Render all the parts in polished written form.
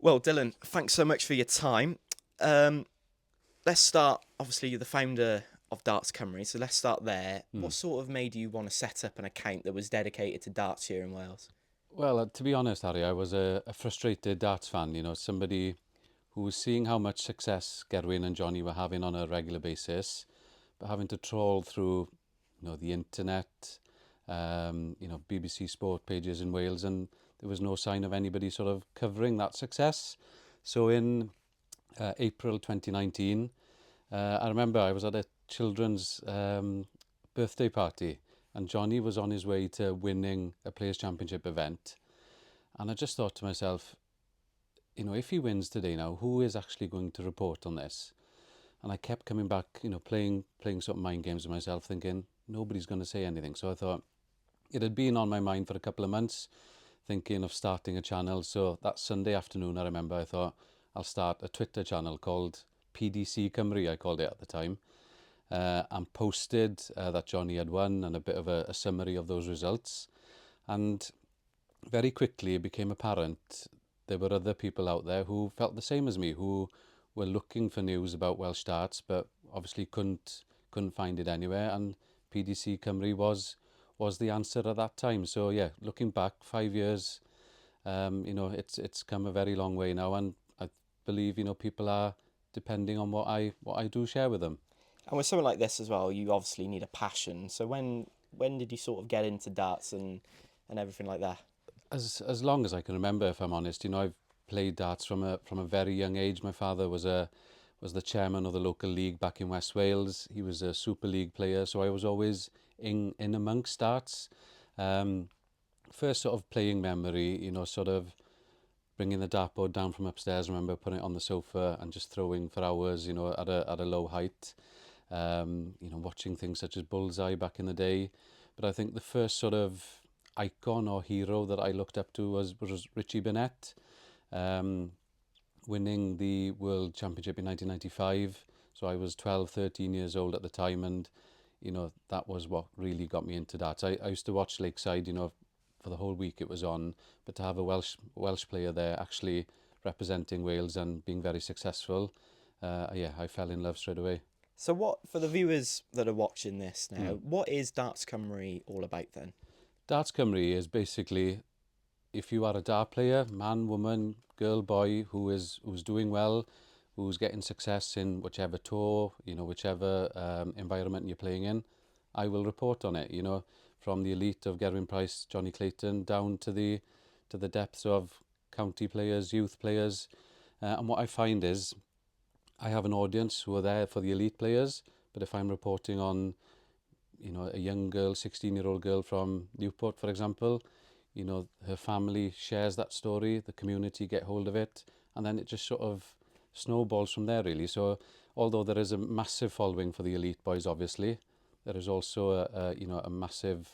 Well, Dylan, thanks so much for your time. Um, let's start. Obviously, you're the founder of Darts Cymru, so let's start there. Hmm. What sort of made you want to set up an account that was dedicated to darts here in Wales? Well, to be honest, Harry, I was a frustrated darts fan. Somebody who was seeing how much success Gerwyn and Johnny were having on a regular basis, but having to trawl through, the internet, BBC Sport pages in Wales, and there was no sign of anybody sort of covering that success. So in April 2019, I remember I was at a children's birthday party, and Johnny was on his way to winning a Players' Championship event. And I just thought to myself, if he wins today now, who is actually going to report on this? And I kept coming back, playing sort of mind games with myself, thinking nobody's going to say anything. So I thought it had been on my mind for a couple of months, thinking of starting a channel. So that Sunday afternoon, I remember I thought I'll start a Twitter channel called PDC Cymru, I called it at the time, and posted that Johnny had won and a bit of a summary of those results. And very quickly it became apparent there were other people out there who felt the same as me, who were looking for news about Welsh darts, but obviously couldn't find it anywhere. And PDC Cymru was the answer at that time. So yeah, looking back 5 years, it's come a very long way now, and I believe people are depending on what I do share with them. And with something like this as well, you obviously need a passion. So when did you sort of get into darts and everything like that? As long as I can remember, if I'm honest, I've played darts from a very young age. My father was the chairman of the local league back in West Wales. He was a Super League player, so I was always in amongst darts. Um, First sort of playing memory, sort of bringing the dartboard down from upstairs. I remember putting it on the sofa and just throwing for hours, at a low height. Watching things such as Bullseye back in the day. But I think the first sort of icon or hero that I looked up to was Richie Burnett, um, winning the World Championship in 1995. So I was 12, 13 years old at the time, and that was what really got me into that. I used to watch Lakeside, for the whole week it was on, but to have a Welsh player there actually representing Wales and being very successful, yeah, I fell in love straight away. So what for the viewers that are watching this now? Hmm. What is Darts Cymru all about then? Darts Cymru is basically, if you are a dart player, man, woman, girl, boy, who's doing well, who's getting success in whichever tour, whichever environment you're playing in, I will report on it. From the elite of Gerwyn Price, Johnny Clayton, down to the depths of county players, youth players. And what I find is I have an audience who are there for the elite players, but if I'm reporting on a young girl, 16-year-old girl from Newport, for example, her family shares that story, the community get hold of it, and then it just sort of snowballs from there, really. So, although there is a massive following for the elite boys, obviously, there is also a massive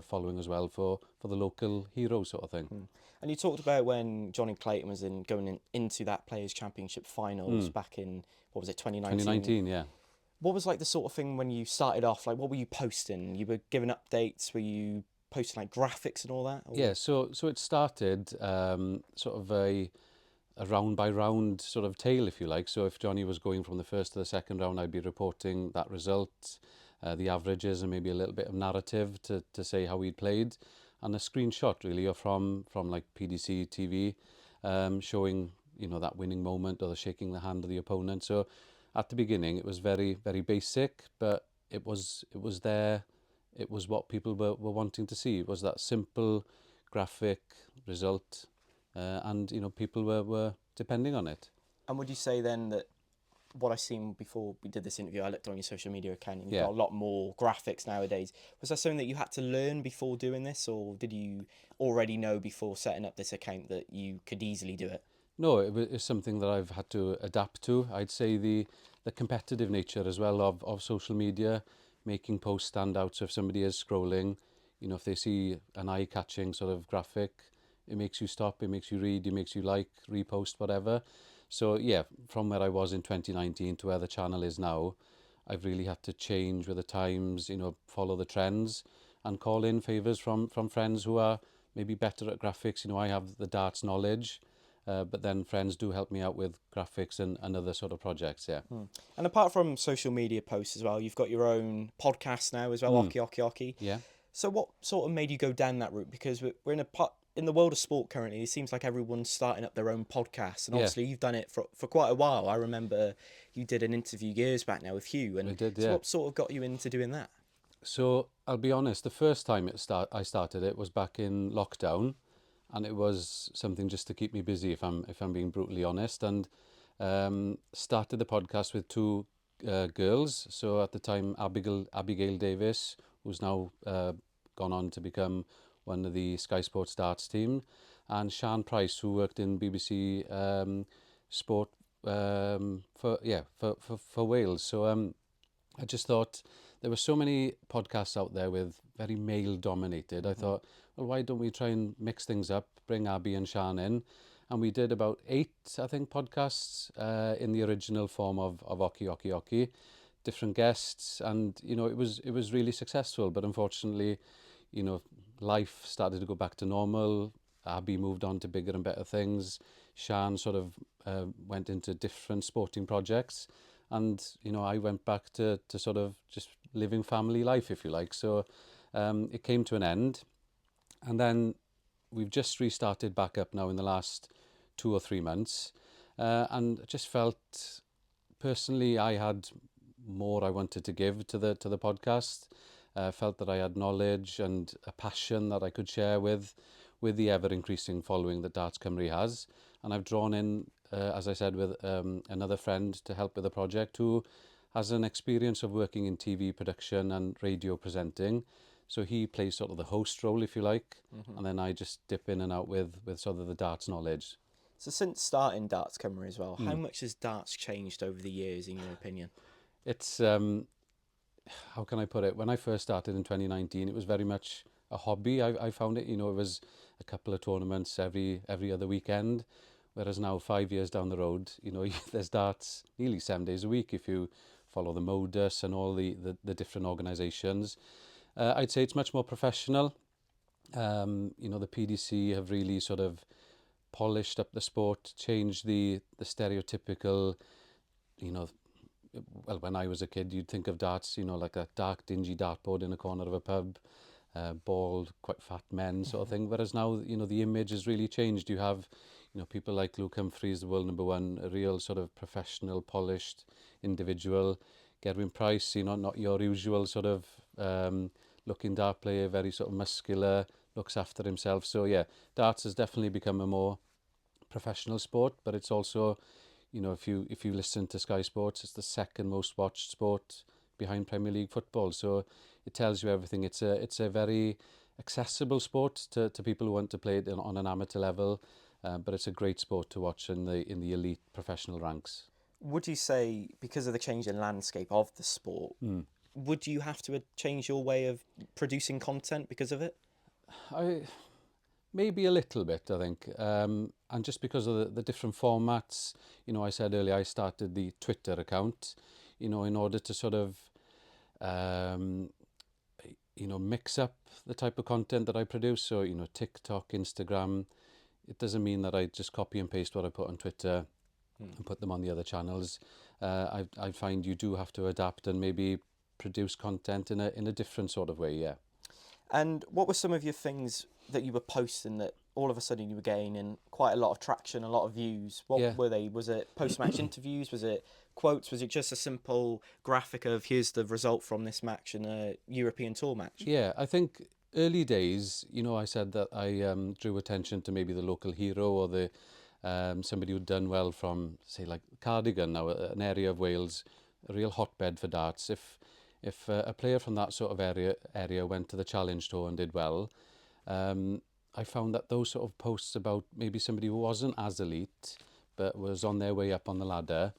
following as well for the local hero sort of thing. Hmm. And you talked about when Johnny Clayton was into that Players' Championship finals Mm, back in, what was it, 2019? 2019, yeah. What was like the sort of thing when you started off? Like, what were you posting? You were giving updates? Were you posting like graphics and all that? Or Yeah, so it started sort of a round by round sort of tale, if you like. So if Johnny was going from the first to the second round, I'd be reporting that result, the averages, and maybe a little bit of narrative to say how he'd played, and a screenshot really or from like PDC TV, showing that winning moment or the shaking the hand of the opponent. So at the beginning, it was very very basic, but it was there. It was what people were wanting to see. It was that simple graphic result, and people were depending on it. and would you say then that what I seen before we did this interview, I looked on your social media account and you've Yeah. got a lot more graphics nowadays. Was that something that you had to learn before doing this, or did you already know before setting up this account that you could easily do it? No, it's something that I've had to adapt to. I'd say the competitive nature as well of social media, making posts stand out. So if somebody is scrolling, if they see an eye-catching sort of graphic, it makes you stop, it makes you read, it makes you like, repost, whatever. So yeah, from where I was in 2019 to where the channel is now, I've really had to change with the times, follow the trends and call in favours from friends who are maybe better at graphics. I have the darts knowledge, But then friends do help me out with graphics and other sort of projects, yeah. And apart from social media posts as well, you've got your own podcast now as well, Oki Oki Oki. Yeah. So what sort of made you go down that route? Because we're in in the world of sport currently, it seems like everyone's starting up their own podcast, and Yeah, obviously you've done it for quite a while. I remember you did an interview years back now with Hugh, I and did, so yeah. what sort of got you into doing that? So I'll be honest, the first time I started it was back in lockdown, and it was something just to keep me busy, if I'm being brutally honest. And started the podcast with two girls. So at the time, Abigail Davis, who's now gone on to become one of the Sky Sports darts team, and Sian Price, who worked in BBC Sport for Wales. So I just thought there were so many podcasts out there with very male dominated. I thought, well, why don't we try and mix things up, bring Abby and Shan in? And we did about 8, I think, podcasts in the original form of Oki Oki Oki, different guests, and it was really successful. But unfortunately, you know, life started to go back to normal. Abby moved on to bigger and better things. Shan sort of went into different sporting projects, and I went back to sort of just living family life, if you like. So it came to an end, and then we've just restarted back up now in the last 2 or 3 months, and I just felt personally I had more I wanted to give to the podcast. Felt that I had knowledge and a passion that I could share with the ever increasing following that Darts Cymru has, and I've drawn in, as I said, with another friend to help with the project who has an experience of working in TV production and radio presenting. So he plays sort of the host role, if you like, and then I just dip in and out with sort of the darts knowledge. So since starting Darts Cymru as well, how much has darts changed over the years, in your opinion? It's how can I put it? When I first started in 2019, it was very much a hobby. I found it. It was a couple of tournaments every other weekend. Whereas now, 5 years down the road, there's darts nearly 7 days a week if you follow the Modus and all the different organisations. I'd say it's much more professional. The PDC have really sort of polished up the sport, changed the stereotypical, you know, well, when I was a kid, you'd think of darts, like a dark, dingy dartboard in a corner of a pub, bald, quite fat men sort of thing. Whereas now, the image has really changed. You have, people like Luke Humphries, the world number one, a real sort of professional, polished individual. Gerwyn Price, not your usual sort of looking dart player, very sort of muscular, looks after himself. So yeah, darts has definitely become a more professional sport, but it's also, if you listen to Sky Sports, it's the second most watched sport behind Premier League football. So it tells you everything. It's a very accessible sport to people who want to play it on an amateur level, but it's a great sport to watch in the elite professional ranks. Would you say, because of the change in landscape of the sport, would you have to change your way of producing content because of it? I Maybe a little bit, I think, and just because of the different formats. I said earlier I started the Twitter account, in order to sort of um, mix up the type of content that I produce. So, TikTok, Instagram, it doesn't mean that I just copy and paste what I put on Twitter and put them on the other channels. I find you do have to adapt and maybe produce content in a different sort of way, yeah. And what were some of your things that you were posting that all of a sudden you were gaining quite a lot of traction, a lot of views? What Yeah. were they? Was it post-match interviews? Was it quotes? Was it just a simple graphic of here's the result from this match in a European Tour match? Yeah, I think early days, I said that I drew attention to maybe the local hero or the somebody who'd done well from, say, like Cardigan, now an area of Wales, a real hotbed for darts. If a player from that sort of area went to the Challenge Tour and did well, I found that those sort of posts about maybe somebody who wasn't as elite but was on their way up on the ladder,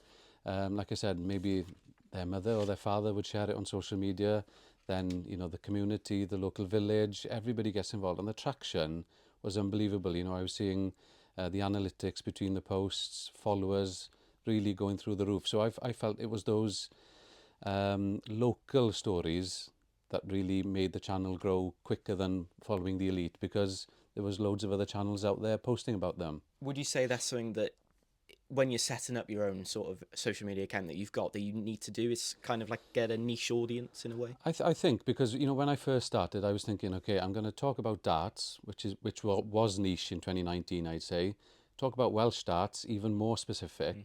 like I said, maybe their mother or their father would share it on social media. Then, the community, the local village, everybody gets involved. And the traction was unbelievable. I was seeing the analytics between the posts, followers really going through the roof. So I felt it was those local stories that really made the channel grow quicker than following the elite, because there was loads of other channels out there posting about them. Would you say that's something that when you're setting up your own sort of social media account that you've got that you need to do is kind of like get a niche audience in a way? I think because when I first started, I was thinking, okay, I'm going to talk about darts, which was niche in 2019, I'd say. Talk about Welsh darts, even more specific.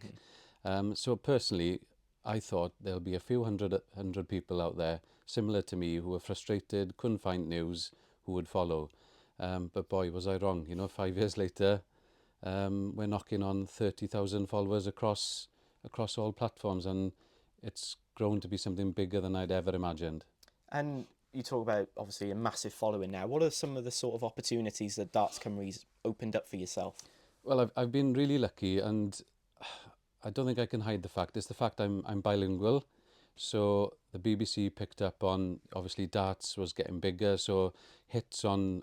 So personally, I thought there'll be a few hundred people out there similar to me who were frustrated, couldn't find news, who would follow. But boy, was I wrong. 5 years later, we're knocking on 30,000 followers across all platforms, and it's grown to be something bigger than I'd ever imagined. And you talk about obviously a massive following now. What are some of the sort of opportunities that Darts Cymru's opened up for yourself? Well, I've been really lucky, and I don't think I can hide the fact. It's the fact I'm bilingual. So the BBC picked up on, obviously darts was getting bigger, so hits on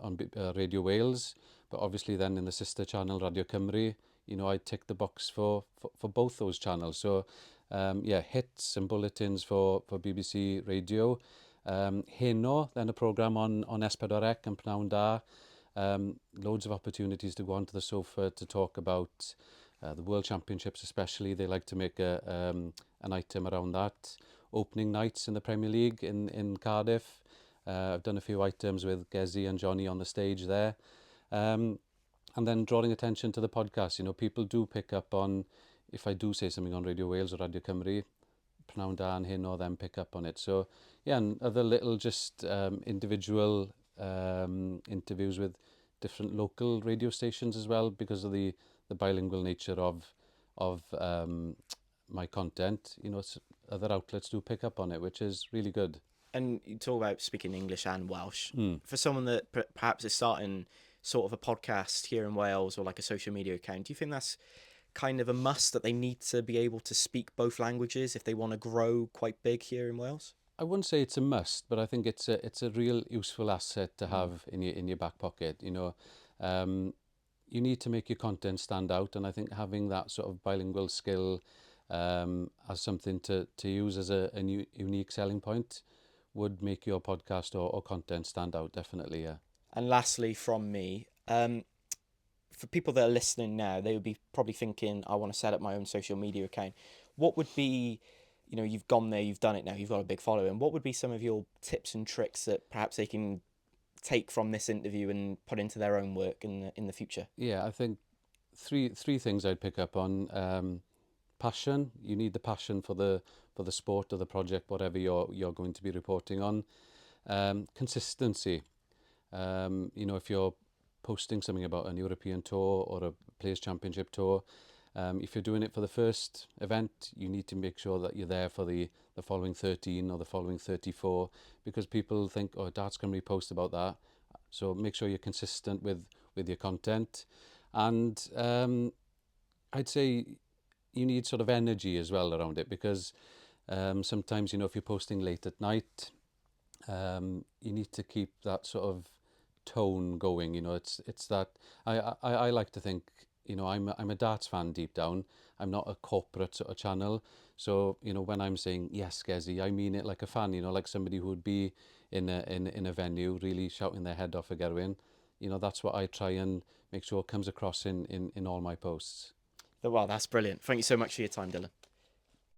Radio Wales, but obviously then in the sister channel Radio Cymru, I ticked the box for both those channels. So yeah, hits and bulletins for BBC Radio. Heno, then a programme on S4C and Pnawn Da. Loads of opportunities to go onto the sofa to talk about the World Championships especially. They like to make an item around that. Opening nights in the Premier League in Cardiff. I've done a few items with Gezi and Johnny on the stage there. And then drawing attention to the podcast. People do pick up on, if I do say something on Radio Wales or Radio Cymru, Pnawn Da and Hyn or them pick up on it. So yeah, and other little just individual interviews with different local radio stations as well, because of the bilingual nature of my content. Other outlets do pick up on it, which is really good. And you talk about speaking English and Welsh. For someone that perhaps is starting sort of a podcast here in Wales or like a social media account, do you think that's kind of a must that they need to be able to speak both languages if they want to grow quite big here in Wales? I wouldn't say it's a must, but I think it's a real useful asset to have in your back pocket. You need to make your content stand out, and I think having that sort of bilingual skill as something to use as a unique selling point would make your podcast or content stand out, definitely, yeah. And lastly, from me, for people that are listening now, they would be probably thinking, I want to set up my own social media account. What would be, you've gone there, you've done it now, you've got a big following. What would be some of your tips and tricks that perhaps they can take from this interview and put into their own work in the future? Yeah, I think three things I'd pick up on. Passion. You need the passion for the sport or the project, whatever you're going to be reporting on. Consistency. If you're posting something about an European tour or a Players Championship tour, if you're doing it for the first event, you need to make sure that you're there for the following 13 or the following 34, because people think, oh, Darts Cymru post about that. So make sure you're consistent with your content. And I'd say you need sort of energy as well around it, because sometimes, if you're posting late at night, you need to keep that sort of tone going. It's that I like to think, I'm a darts fan deep down. I'm not a corporate sort of channel. So when I'm saying yes, Gezi, I mean it like a fan. Like somebody who would be in a venue really shouting their head off for Gerwyn. That's what I try and make sure comes across in all my posts. Well, that's brilliant. Thank you so much for your time, Dylan.